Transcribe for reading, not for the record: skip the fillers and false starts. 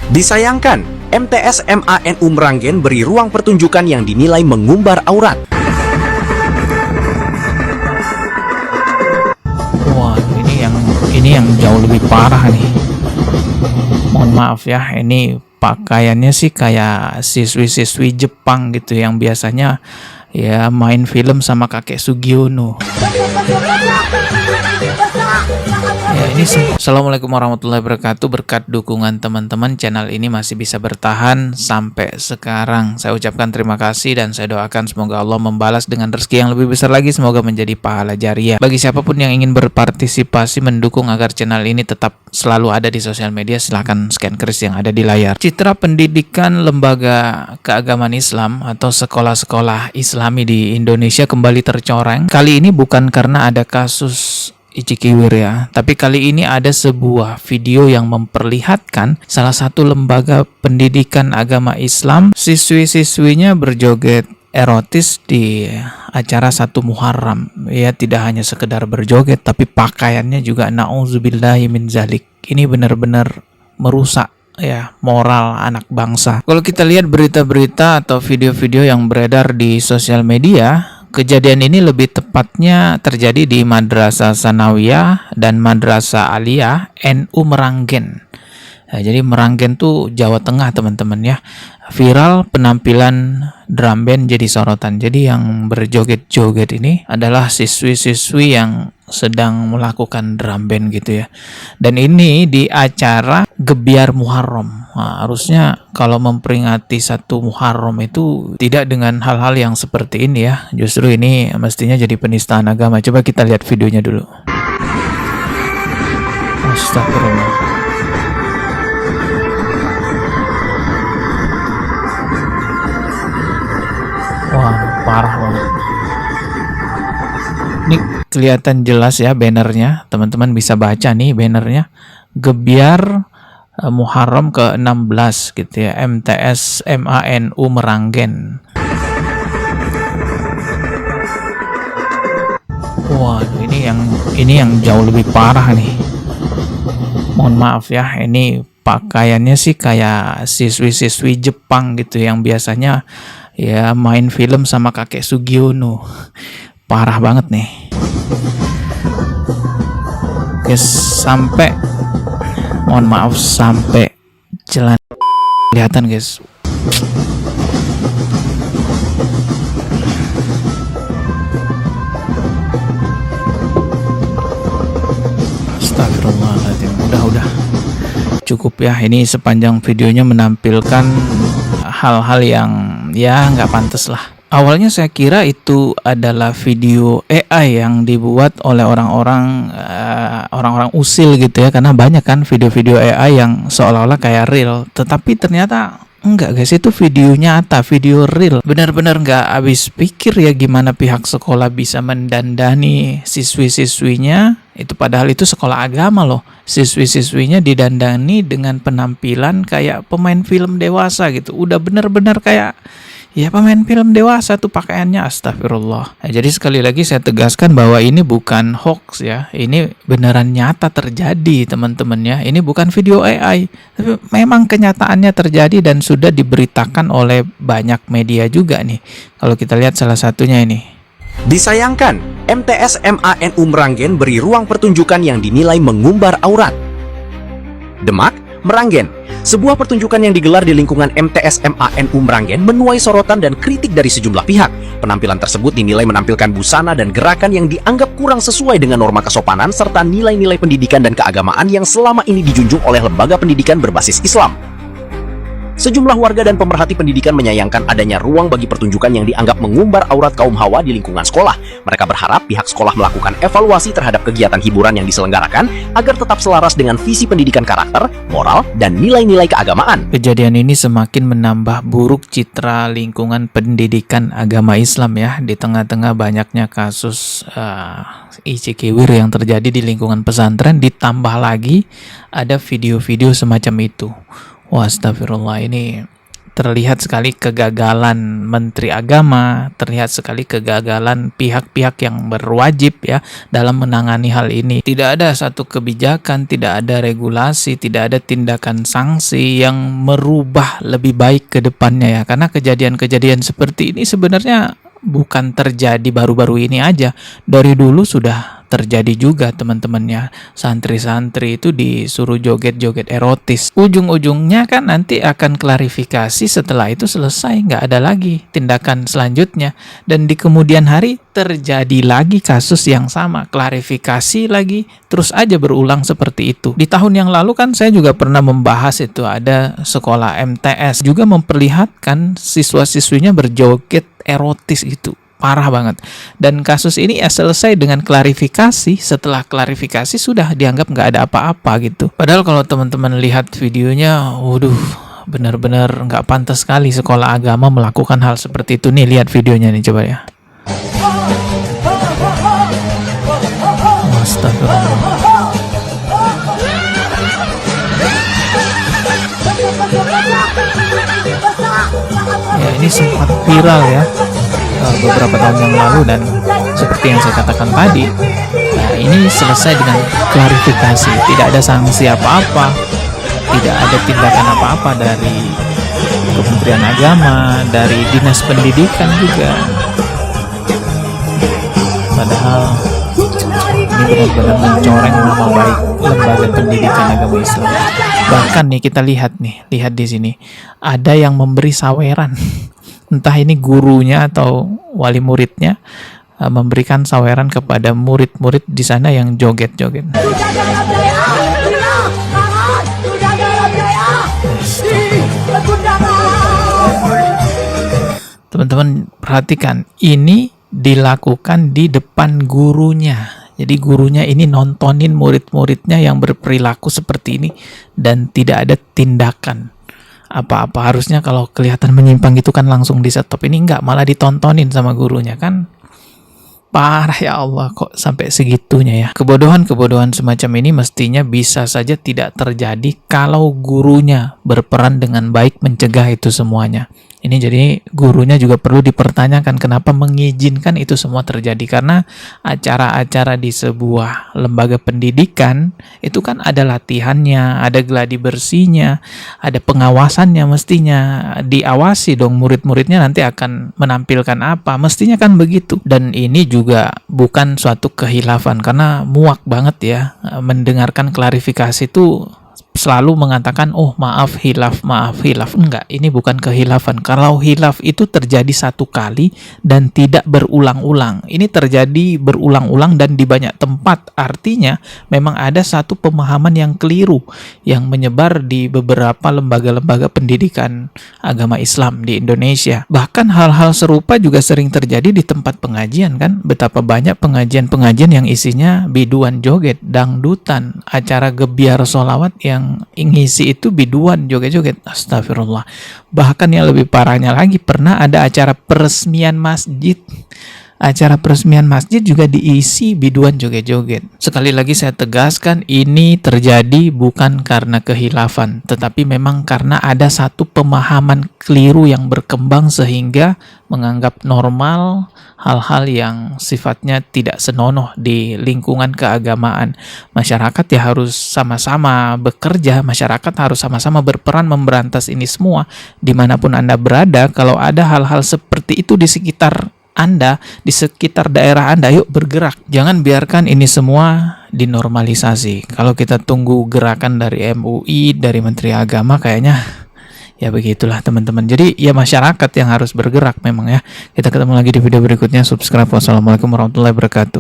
Disayangkan, MTS MANU Meranggen beri ruang pertunjukan yang dinilai mengumbar aurat. Wah, ini yang jauh lebih parah nih. Mohon maaf ya, ini pakaiannya sih kayak siswi-siswi Jepang gitu yang biasanya ya main film sama kakek Sugiono. Ya, ini Assalamualaikum warahmatullahi wabarakatuh. Berkat dukungan teman-teman, channel ini masih bisa bertahan sampai sekarang. Saya ucapkan terima kasih dan saya doakan semoga Allah membalas dengan rezeki yang lebih besar lagi. Semoga menjadi pahala jariah. Bagi siapapun yang ingin berpartisipasi mendukung agar channel ini tetap selalu ada di sosial media, silahkan scan kris yang ada di layar. Citra pendidikan lembaga keagamaan Islam atau sekolah-sekolah Islami di Indonesia kembali tercoreng. Kali ini bukan karena ada kasus Icikiwir ya, tapi kali ini ada sebuah video yang memperlihatkan salah satu lembaga pendidikan agama Islam, siswi-siswinya berjoget erotis di acara 1 Muharram. Ya, tidak hanya sekedar berjoget, tapi pakaiannya juga na'udzubillahi min zalik. Ini benar-benar merusak ya moral anak bangsa. Kalau kita lihat berita-berita atau video-video yang beredar di sosial media, kejadian ini lebih tepatnya terjadi di Madrasah Sanawiyah dan Madrasah Aliyah NU Meranggen. Nah, jadi Meranggen tuh Jawa Tengah teman-teman ya. Viral penampilan drum band jadi sorotan. Jadi yang berjoget-joget ini adalah siswi-siswi yang sedang melakukan drum band gitu ya. Dan ini di acara Gebyar Muharram. Nah, harusnya kalau memperingati 1 Muharram itu tidak dengan hal-hal yang seperti ini ya. Justru ini mestinya jadi penistaan agama. Coba kita lihat videonya dulu. Astagfirullah. Wah, parah banget. Ini kelihatan jelas ya bannernya. Teman-teman bisa baca nih bannernya. Gebyar Muharram ke-16 gitu ya. MTS MANU Meranggen. Wah, ini yang jauh lebih parah nih. Mohon maaf ya, ini pakaiannya sih kayak siswi-siswi Jepang gitu yang biasanya ya main film sama kakek Sugiono. Parah banget nih. Guys, sampai mohon maaf sampai jalan kelihatan guys. Astagfirullahaladzim. Udah cukup ya, ini sepanjang videonya menampilkan hal-hal yang ya nggak pantas lah. Awalnya saya kira itu adalah video AI yang dibuat oleh orang-orang usil gitu ya, karena banyak kan video-video AI yang seolah-olah kayak real, tetapi ternyata enggak guys, itu video nyata, video real. Benar-benar nggak habis pikir ya gimana pihak sekolah bisa mendandani siswi-siswinya. Itu padahal itu sekolah agama loh. Siswi-siswinya didandani dengan penampilan kayak pemain film dewasa gitu. Udah benar-benar kayak ya pemain film dewasa tuh pakaiannya, astagfirullah. Nah, jadi sekali lagi saya tegaskan bahwa ini bukan hoax ya. Ini beneran nyata terjadi teman-teman ya. Ini bukan video AI. Tapi memang kenyataannya terjadi dan sudah diberitakan oleh banyak media juga nih. Kalau kita lihat salah satunya ini. Disayangkan, MTS MANU Meranggen beri ruang pertunjukan yang dinilai mengumbar aurat. Demak, Meranggen. Sebuah pertunjukan yang digelar di lingkungan MTS MANU Meranggen menuai sorotan dan kritik dari sejumlah pihak. Penampilan tersebut dinilai menampilkan busana dan gerakan yang dianggap kurang sesuai dengan norma kesopanan serta nilai-nilai pendidikan dan keagamaan yang selama ini dijunjung oleh lembaga pendidikan berbasis Islam. Sejumlah warga dan pemerhati pendidikan menyayangkan adanya ruang bagi pertunjukan yang dianggap mengumbar aurat kaum hawa di lingkungan sekolah. Mereka berharap pihak sekolah melakukan evaluasi terhadap kegiatan hiburan yang diselenggarakan agar tetap selaras dengan visi pendidikan karakter, moral, dan nilai-nilai keagamaan. Kejadian ini semakin menambah buruk citra lingkungan pendidikan agama Islam ya, di tengah-tengah banyaknya kasus Icikiwir yang terjadi di lingkungan pesantren, ditambah lagi ada video-video semacam itu. Wah, astagfirullah, ini terlihat sekali kegagalan Menteri Agama, terlihat sekali kegagalan pihak-pihak yang berwajib ya dalam menangani hal ini. Tidak ada satu kebijakan, tidak ada regulasi, tidak ada tindakan sanksi yang merubah lebih baik ke depannya ya. Karena kejadian-kejadian seperti ini sebenarnya bukan terjadi baru-baru ini aja. Dari dulu sudah terjadi juga teman-temannya. Santri-santri itu disuruh joget-joget erotis. Ujung-ujungnya kan nanti akan klarifikasi, setelah itu selesai, nggak ada lagi tindakan selanjutnya. Dan di kemudian hari terjadi lagi kasus yang sama, klarifikasi lagi, terus aja berulang seperti itu. Di tahun yang lalu kan saya juga pernah membahas itu, ada sekolah MTS juga memperlihatkan siswa-siswinya berjoget erotis itu. Parah banget. Dan kasus ini ya selesai dengan klarifikasi. Setelah klarifikasi sudah dianggap nggak ada apa-apa gitu. Padahal kalau teman-teman lihat videonya, waduh, benar-benar nggak pantas sekali sekolah agama melakukan hal seperti itu. Nih, lihat videonya nih, coba ya. Astagfirullah. Ya, ini sempat viral ya beberapa tahun yang lalu, dan seperti yang saya katakan tadi, nah ini selesai dengan klarifikasi, tidak ada sanksi apa-apa, tidak ada tindakan apa-apa dari Kementerian Agama, dari Dinas Pendidikan juga. Padahal ini benar-benar mencoreng nama baik lembaga pendidikan agama Islam. Bahkan nih kita lihat di sini ada yang memberi saweran. Entah ini gurunya atau wali muridnya memberikan saweran kepada murid-murid di sana yang joget-joget. Teman-teman perhatikan, ini dilakukan di depan gurunya. Jadi gurunya ini nontonin murid-muridnya yang berperilaku seperti ini dan tidak ada tindakan apa-apa. Harusnya kalau kelihatan menyimpang gitu kan langsung di stop. Ini enggak, malah ditontonin sama gurunya kan. Parah ya Allah, kok sampai segitunya ya. Kebodohan-kebodohan semacam ini mestinya bisa saja tidak terjadi kalau gurunya berperan dengan baik mencegah itu semuanya. Ini jadi gurunya juga perlu dipertanyakan kenapa mengizinkan itu semua terjadi. Karena acara-acara di sebuah lembaga pendidikan itu kan ada latihannya, ada gladi bersihnya, ada pengawasannya, mestinya diawasi dong murid-muridnya nanti akan menampilkan apa. Mestinya kan begitu. Dan ini juga bukan suatu kehilafan, karena muak banget ya mendengarkan klarifikasi itu selalu mengatakan, oh maaf hilaf. Enggak, ini bukan kehilafan. Kalau hilaf itu terjadi satu kali dan tidak berulang-ulang. Ini terjadi berulang-ulang dan di banyak tempat. Artinya memang ada satu pemahaman yang keliru yang menyebar di beberapa lembaga-lembaga pendidikan agama Islam di Indonesia. Bahkan hal-hal serupa juga sering terjadi di tempat pengajian kan. Betapa banyak pengajian-pengajian yang isinya biduan joget, dangdutan, acara gebiar sholawat yang ngisi itu biduan joget-joget. Astagfirullah. Bahkan yang lebih parahnya lagi, pernah ada acara peresmian masjid. Acara peresmian masjid juga diisi biduan joget-joget. Sekali lagi saya tegaskan, ini terjadi bukan karena kehilafan, tetapi memang karena ada satu pemahaman keliru yang berkembang sehingga menganggap normal hal-hal yang sifatnya tidak senonoh di lingkungan keagamaan. Masyarakat ya harus sama-sama bekerja, masyarakat harus sama-sama berperan memberantas ini semua. Dimanapun Anda berada, kalau ada hal-hal seperti itu di sekitar Anda, di sekitar daerah Anda, yuk bergerak. Jangan biarkan ini semua dinormalisasi. Kalau kita tunggu gerakan dari MUI, dari Menteri Agama, kayaknya ya begitulah teman-teman. Jadi ya masyarakat yang harus bergerak memang ya. Kita ketemu lagi di video berikutnya. Subscribe. Wassalamualaikum warahmatullahi wabarakatuh.